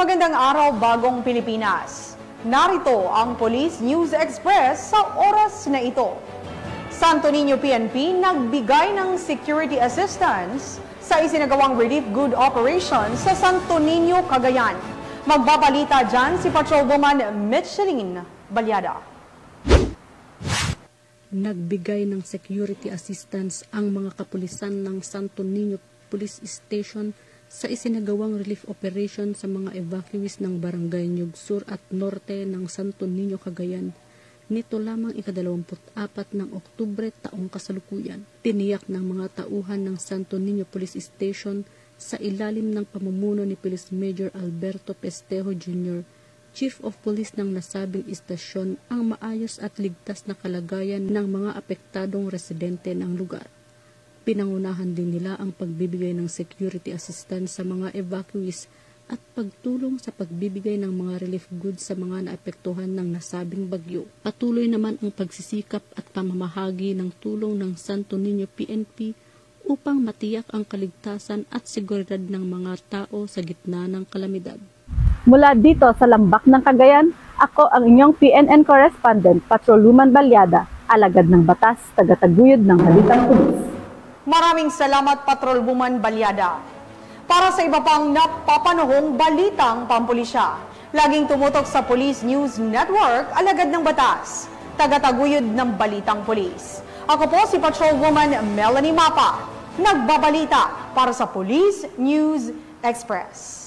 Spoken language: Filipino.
Magandang araw, Bagong Pilipinas. Narito ang Police News Express sa oras na ito. Santo Niño PNP nagbigay ng security assistance sa isinagawang relief good operation sa Santo Niño, Cagayan. Magbabalita dyan si Patrolwoman Micheline Balyada. Nagbigay ng security assistance ang mga kapulisan ng Santo Niño Police Station sa isinagawang relief operation sa mga evacuees ng Barangay Nyug Sur at Norte ng Santo Niño, Cagayan. Nito lamang ika-24 ng Oktubre taong kasalukuyan. Tiniyak ng mga tauhan ng Santo Niño Police Station sa ilalim ng pamumuno ni Police Major Alberto Pestejo Jr., Chief of Police ng nasabing istasyon, ang maayos at ligtas na kalagayan ng mga apektadong residente ng lugar. Pinangunahan din nila ang pagbibigay ng security assistance sa mga evacuees at pagtulong sa pagbibigay ng mga relief goods sa mga naapektuhan ng nasabing bagyo. Patuloy naman ang pagsisikap at pamamahagi ng tulong ng Santo Niño PNP upang matiyak ang kaligtasan at seguridad ng mga tao sa gitna ng kalamidad. Mula dito sa Lambak ng Cagayan, ako ang inyong PNN correspondent, Patrolwoman Balyada, alagad ng batas, tagataguyod ng Balitang Pulis. Maraming salamat, Patrolwoman Balyada. Para sa iba pang napapanahong balitang pampulisya, laging tumutok sa Police News Network, alagad ng batas, tagataguyod ng Balitang Pulis. Ako po si Patrolwoman Melanie Mapa, nagbabalita para sa Police News Express.